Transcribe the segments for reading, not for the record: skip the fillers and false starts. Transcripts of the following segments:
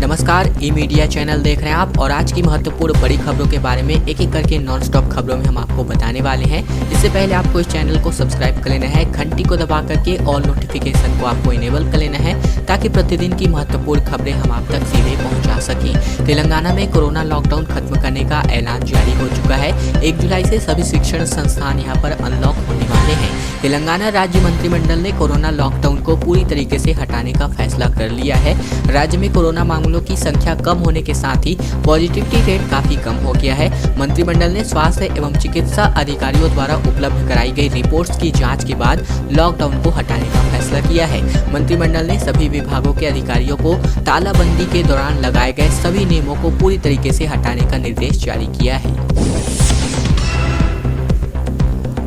नमस्कार, ई media channel देख रहे हैं आप और आज की महत्वपूर्ण बड़ी खबरों के बारे में एक एक करके नॉन स्टॉप खबरों में हम आपको बताने वाले हैं। इससे पहले आपको इस चैनल को सब्सक्राइब कर लेना है, घंटी को दबा करके ऑल नोटिफिकेशन को आपको इनेबल कर लेना है ताकि प्रतिदिन की महत्वपूर्ण खबरें हम आप तक सीधे पहुंचा सकें। तेलंगाना में कोरोना लॉकडाउन खत्म करने का ऐलान जारी हो चुका है। 1 जुलाई से सभी शिक्षण संस्थान यहां पर अनलॉक होने वाले हैं। तेलंगाना राज्य मंत्रिमंडल ने कोरोना लॉकडाउन को पूरी तरीके से हटाने का फैसला कर लिया है। राज्य में कोरोना मामलों की संख्या कम होने के साथ ही पॉजिटिविटी रेट काफी कम हो गया है। मंत्रिमंडल ने स्वास्थ्य एवं चिकित्सा अधिकारियों द्वारा उपलब्ध कराई गई रिपोर्ट्स की जांच के बाद लॉकडाउन को हटाने का फैसला किया है। मंत्रिमंडल ने सभी विभागों के अधिकारियों को तालाबंदी के दौरान लगाए गए सभी नियमों को पूरी तरीके से हटाने का निर्देश जारी किया है।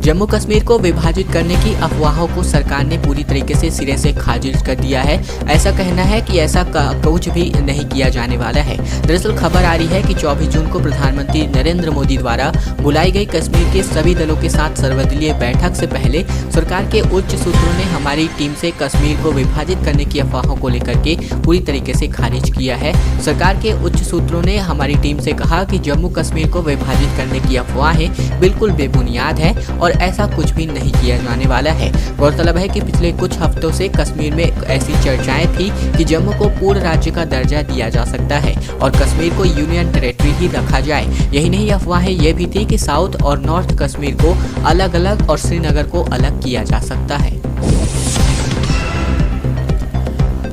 जम्मू कश्मीर को विभाजित करने की अफवाहों को सरकार ने पूरी तरीके से सिरे से खारिज कर दिया है। ऐसा कहना है कि ऐसा कुछ भी नहीं किया जाने वाला है। दरअसल खबर आ रही है कि 24 जून को प्रधानमंत्री नरेंद्र मोदी द्वारा बुलाई गई कश्मीर के सभी दलों के साथ सर्वदलीय बैठक से पहले सरकार के उच्च सूत्रों ने हमारी टीम से कश्मीर को विभाजित करने की अफवाहों को लेकर के पूरी तरीके से खारिज किया है। सरकार के उच्च सूत्रों ने हमारी टीम से कहा कि जम्मू कश्मीर को विभाजित करने की अफवाहें बिल्कुल बेबुनियाद है और ऐसा कुछ भी नहीं किया जाने वाला है। गौरतलब है कि पिछले कुछ हफ्तों से कश्मीर में ऐसी चर्चाएं थी कि जम्मू को पूर्ण राज्य का दर्जा दिया जा सकता है और कश्मीर को यूनियन टेरिटरी ही रखा जाए। यही नहीं, अफवाहें ये भी थी कि साउथ और नॉर्थ कश्मीर को अलग अलग और श्रीनगर को अलग किया जा सकता है।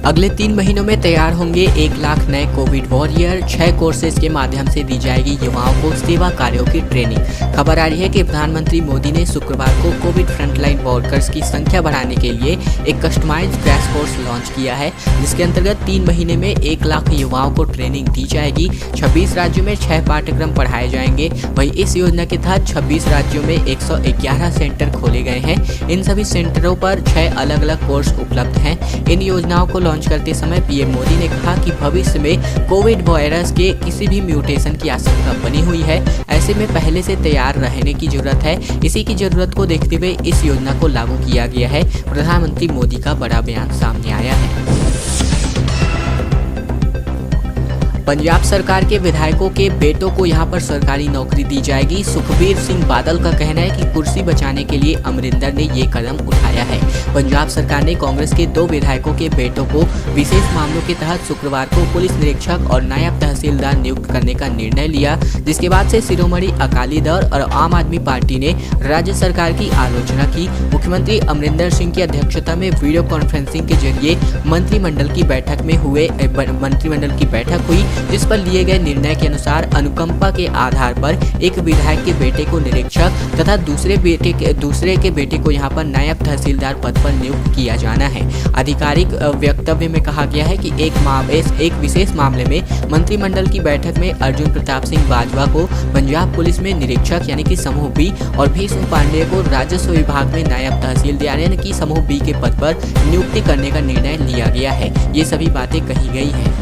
अगले 3 महीनों में तैयार होंगे 1 लाख नए कोविड वॉरियर। 6 कोर्सेज के माध्यम से दी जाएगी युवाओं को सेवा कार्यों की ट्रेनिंग। खबर आ रही है कि प्रधानमंत्री मोदी ने शुक्रवार को कोविड फ्रंटलाइन वर्कर्स की संख्या बढ़ाने के लिए एक कस्टमाइज्ड क्रैश कोर्स लॉन्च किया है, जिसके अंतर्गत 3 महीने में 1 लाख युवाओं को ट्रेनिंग दी जाएगी। 26 राज्यों में 6 पाठ्यक्रम पढ़ाए जाएंगे। वहीं इस योजना के तहत 26 राज्यों में 111 सेंटर खोले गए हैं। इन सभी सेंटरों पर 6 अलग अलग कोर्स उपलब्ध हैं। इन योजनाओं को लॉन्च करते समय पीएम मोदी ने कहा कि भविष्य में कोविड वायरस के किसी भी म्यूटेशन की आशंका बनी हुई है। ऐसे में पहले से तैयार रहने की जरूरत है। इसी की जरूरत को देखते हुए इस योजना को लागू किया गया है। प्रधानमंत्री मोदी का बड़ा बयान सामने आया है। पंजाब सरकार के विधायकों के बेटों को यहां पर सरकारी नौकरी दी जाएगी। सुखबीर सिंह बादल का कहना है कि कुर्सी बचाने के लिए अमरिंदर ने ये कदम उठाया है। पंजाब सरकार ने कांग्रेस के 2 विधायकों के बेटों को विशेष मामलों के तहत शुक्रवार को पुलिस निरीक्षक और नायब तहसीलदार नियुक्त करने का निर्णय लिया, जिसके बाद से शिरोमणि अकाली दल और आम आदमी पार्टी ने राज्य सरकार की आलोचना की। मुख्यमंत्री अमरिंदर सिंह की अध्यक्षता में वीडियो कॉन्फ्रेंसिंग के जरिए मंत्रिमंडल की बैठक हुई, जिस पर लिए गए निर्णय के अनुसार अनुकंपा के आधार पर एक विधायक के बेटे को निरीक्षक तथा दूसरे के बेटे को यहां पर नायब तहसीलदार पद पर नियुक्त किया जाना है। आधिकारिक वक्तव्य में कहा गया है कि एक विशेष मामले में मंत्रिमंडल की बैठक में अर्जुन प्रताप सिंह बाजवा को पंजाब पुलिस में निरीक्षक यानी कि समूह बी और भीष्म पांडेय को राजस्व विभाग में नायब तहसीलदार यानी कि समूह बी के पद पर नियुक्ति करने का निर्णय लिया गया है। ये सभी बातें कही गई हैं।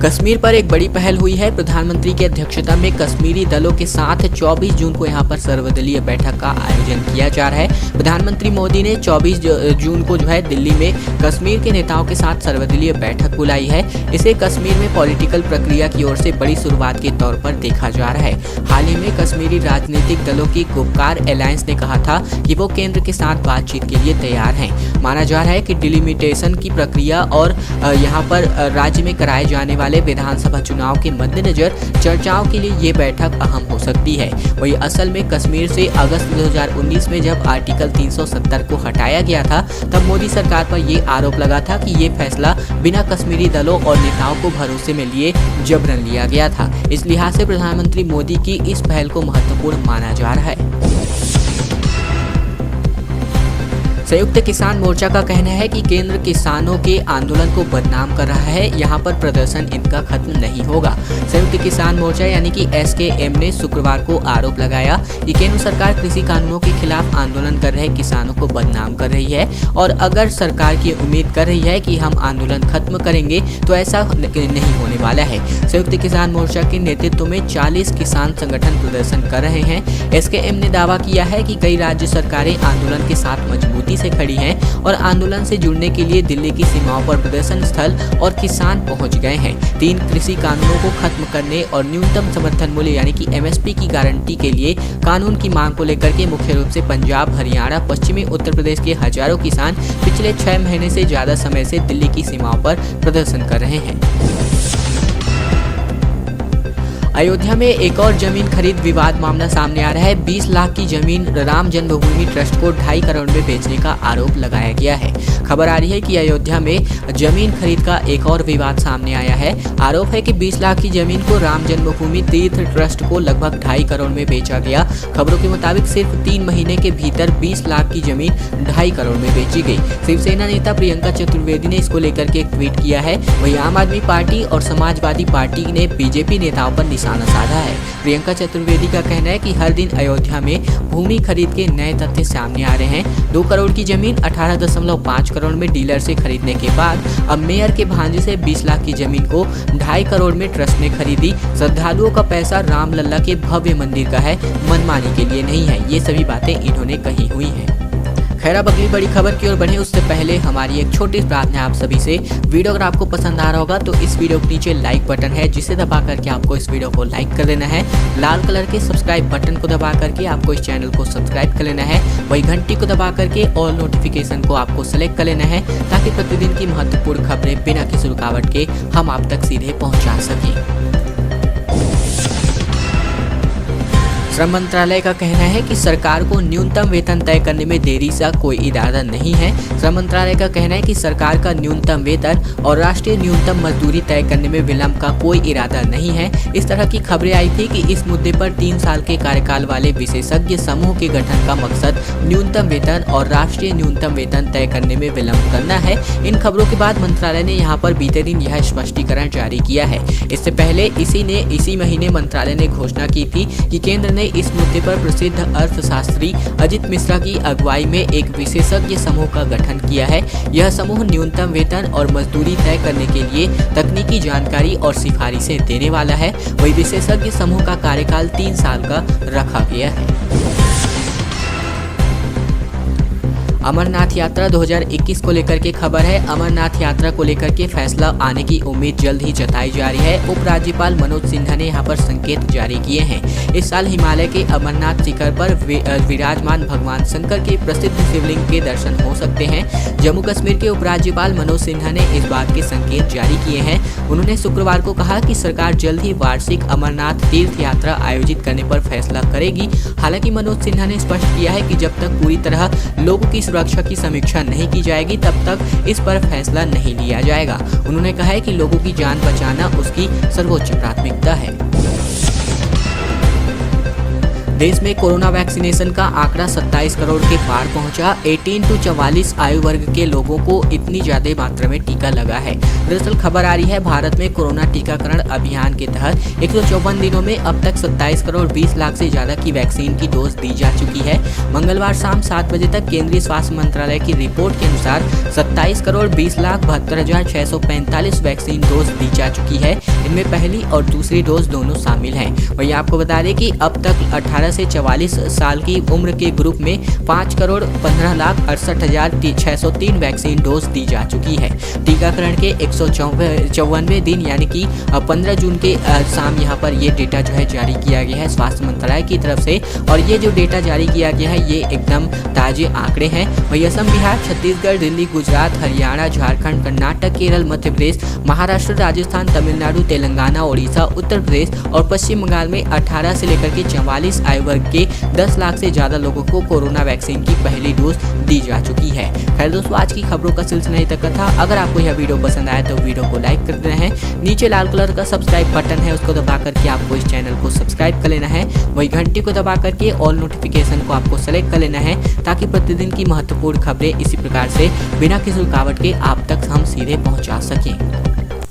कश्मीर पर एक बड़ी पहल हुई है। प्रधानमंत्री की अध्यक्षता में कश्मीरी दलों के साथ 24 जून को यहां पर सर्वदलीय बैठक का आयोजन किया जा रहा है। प्रधानमंत्री मोदी ने 24 जून को दिल्ली में कश्मीर के नेताओं के साथ सर्वदलीय बैठक बुलाई है। इसे कश्मीर में पॉलिटिकल प्रक्रिया की ओर से बड़ी शुरुआत के तौर पर देखा जा रहा है। हाल ही में कश्मीरी राजनीतिक दलों की गुपकार अलायंस ने कहा था कि वो केंद्र के साथ बातचीत के लिए तैयार हैं। माना जा रहा है कि डिलिमिटेशन की प्रक्रिया और यहाँ पर राज्य में कराए जाने वाले विधानसभा चुनाव के मद्देनजर चर्चाओं के लिए ये बैठक अहम हो सकती है। वही असल में कश्मीर से अगस्त 2019 में जब आर्टिकल 370 को हटाया गया था, तब मोदी सरकार पर ये आरोप लगा था कि ये फैसला बिना कश्मीरी दलों और नेताओं को भरोसे में लिए जबरन लिया गया था। इस लिहाज से प्रधानमंत्री मोदी की इस पहल को महत्वपूर्ण माना जा रहा है। संयुक्त किसान मोर्चा का कहना है कि केंद्र किसानों के आंदोलन को बदनाम कर रहा है। यहाँ पर प्रदर्शन इनका खत्म नहीं होगा। संयुक्त किसान मोर्चा यानी कि SKM ने शुक्रवार को आरोप लगाया कि केंद्र सरकार कृषि कानूनों के खिलाफ आंदोलन कर रहे किसानों को बदनाम कर रही है और अगर सरकार की उम्मीद कर रही है कि हम आंदोलन खत्म करेंगे तो ऐसा नहीं होने वाला है। संयुक्त किसान मोर्चा के नेतृत्व में 40 किसान संगठन प्रदर्शन कर रहे हैं। SKM ने दावा किया है कि कई राज्य सरकारें आंदोलन के साथ मजबूती से खड़ी हैं और आंदोलन से जुड़ने के लिए दिल्ली की सीमाओं पर प्रदर्शन स्थल और किसान पहुंच गए हैं। 3 कृषि कानूनों को खत्म करने और न्यूनतम समर्थन मूल्य यानी कि MSP की गारंटी के लिए कानून की मांग को लेकर के मुख्य रूप से पंजाब, हरियाणा, पश्चिमी उत्तर प्रदेश के हजारों किसान पिछले 6 महीने से ज्यादा समय से दिल्ली की सीमाओं पर प्रदर्शन कर रहे हैं। अयोध्या में एक और जमीन खरीद विवाद मामला सामने आ रहा है। 20 लाख की जमीन राम जन्मभूमि ट्रस्ट को 2.5 करोड़ में बेचने का आरोप लगाया गया है। खबर आ रही है कि अयोध्या में जमीन खरीद का एक और विवाद सामने आया है। आरोप है कि 20 लाख की जमीन को राम जन्मभूमि तीर्थ ट्रस्ट को लगभग 2.5 करोड़ में बेचा गया। खबरों के मुताबिक सिर्फ 3 महीने के भीतर 20 लाख की जमीन 2.5 करोड़ में बेची गई। शिवसेना नेता प्रियंका चतुर्वेदी ने इसको लेकर के एक ट्वीट किया है। वहीं आम आदमी पार्टी और समाजवादी पार्टी ने बीजेपी नेताओं पर निशाना साधा है। प्रियंका चतुर्वेदी का कहना है कि हर दिन अयोध्या में भूमि खरीद के नए तथ्य सामने आ रहे हैं। 2 करोड़ की जमीन 18.5 करोड़ में डीलर से खरीदने के बाद अब मेयर के भांजे से 20 लाख की जमीन को 2.5 करोड़ में ट्रस्ट ने खरीदी। श्रद्धालुओं का पैसा राम लल्ला के भव्य मंदिर का है, मनमानी के लिए नहीं है। ये सभी बातें इन्होंने कही हुई हैं। खैर, अब अगली बड़ी खबर की ओर बढ़े उससे पहले हमारी एक छोटी प्रार्थना आप सभी से। वीडियो अगर आपको पसंद आ रहा होगा तो इस वीडियो के नीचे लाइक बटन है, जिसे दबा करके आपको इस वीडियो को लाइक कर देना है। लाल कलर के सब्सक्राइब बटन को दबा करके आपको इस चैनल को सब्सक्राइब कर लेना है। वही घंटी को दबा करके ऑल नोटिफिकेशन को आपको सेलेक्ट कर लेना है, ताकि प्रतिदिन की महत्वपूर्ण खबरें बिना किसी रुकावट के हम आप तक सीधे पहुँचा सकें। श्रम मंत्रालय का कहना है कि सरकार को न्यूनतम वेतन तय करने में देरी का कोई इरादा नहीं है। श्रम मंत्रालय का कहना है कि सरकार का न्यूनतम वेतन और राष्ट्रीय न्यूनतम मजदूरी तय करने में विलंब का कोई इरादा नहीं है। इस तरह की खबरें आई थी कि इस मुद्दे पर 3 साल के कार्यकाल वाले विशेषज्ञ समूह के गठन का मकसद न्यूनतम वेतन और राष्ट्रीय न्यूनतम वेतन तय करने में विलंब करना है। इन खबरों के बाद मंत्रालय ने यहाँ पर बीते दिन यह स्पष्टीकरण जारी किया है। इससे पहले इसी महीने मंत्रालय ने घोषणा की थी कि केंद्र ने इस मुद्दे पर प्रसिद्ध अर्थशास्त्री अजित मिश्रा की अगुवाई में एक विशेषज्ञ समूह का गठन किया है। यह समूह न्यूनतम वेतन और मजदूरी तय करने के लिए तकनीकी जानकारी और सिफारिशें देने वाला है। वही विशेषज्ञ समूह का कार्यकाल 3 साल का रखा गया है। अमरनाथ यात्रा 2021 को लेकर के खबर है। अमरनाथ यात्रा को लेकर के फैसला आने की उम्मीद जल्द ही जताई जा रही है। उपराज्यपाल मनोज सिन्हा ने यहाँ पर संकेत जारी किए हैं। इस साल हिमालय के अमरनाथ शिखर पर विराजमान भगवान शंकर के प्रसिद्ध शिवलिंग के दर्शन हो सकते हैं। जम्मू कश्मीर के उपराज्यपाल मनोज सिन्हा ने इस बात के संकेत जारी किए हैं। उन्होंने शुक्रवार को कहा कि सरकार जल्द ही वार्षिक अमरनाथ तीर्थ यात्रा आयोजित करने पर फैसला करेगी। हालांकि मनोज सिन्हा ने स्पष्ट किया है कि जब तक पूरी तरह लोगों की सुरक्षा की समीक्षा नहीं की जाएगी, तब तक इस पर फैसला नहीं लिया जाएगा। उन्होंने कहा है कि लोगों की जान बचाना उसकी सर्वोच्च प्राथमिकता है। देश में कोरोना वैक्सीनेशन का आंकड़ा 27 करोड़ के पार पहुंचा। 18 to 44 आयु वर्ग के लोगों को इतनी ज्यादा मात्रा में टीका लगा है। दरअसल खबर आ रही है, भारत में कोरोना टीकाकरण अभियान के तहत 154 दिनों में अब तक 27 करोड़ 20 लाख से ज्यादा की वैक्सीन की डोज दी जा चुकी है। मंगलवार शाम 7 बजे तक केंद्रीय स्वास्थ्य मंत्रालय की रिपोर्ट के अनुसार 27 करोड़ 20,72,645 वैक्सीन डोज दी जा चुकी है। इनमें पहली और दूसरी डोज दोनों शामिल हैं। वहीं आपको बता दें कि अब तक 18 से 44 साल की उम्र के ग्रुप में 5 करोड़ 15,68,603 वैक्सीन डोज दी जा चुकी है। टीकाकरण के 154वें दिन यानी कि 15 जून के शाम यहाँ पर ये डेटा जो है जारी किया गया है स्वास्थ्य मंत्रालय की तरफ से। और ये जो डेटा जारी किया गया है ये एकदम ताजे आंकड़े हैं। वही असम, बिहार, छत्तीसगढ़, दिल्ली, गुजरात, हरियाणा, झारखंड, कर्नाटक, केरल, मध्य प्रदेश, महाराष्ट्र, राजस्थान, तमिलनाडु, तेलंगाना, ओडिशा, उत्तर प्रदेश और पश्चिम बंगाल में 18 से लेकर के 44 आयु वर्ग के 10 लाख से ज्यादा लोगों को कोरोना वैक्सीन की पहली डोज दी जा चुकी है। खैर दोस्तों, आज की खबरों का सिलसिला यहीं तक था। अगर आपको यह वीडियो पसंद आया तो वीडियो को लाइक कर देना है। नीचे लाल कलर का सब्सक्राइब बटन है, उसको दबा करके आपको इस चैनल को सब्सक्राइब कर लेना है। वही घंटी को दबा करके ऑल नोटिफिकेशन को आपको सेलेक्ट कर लेना है, ताकि प्रतिदिन की महत्वपूर्ण खबरें इसी प्रकार से बिना किसी रुकावट के आप तक हम सीधे पहुंचा सकें।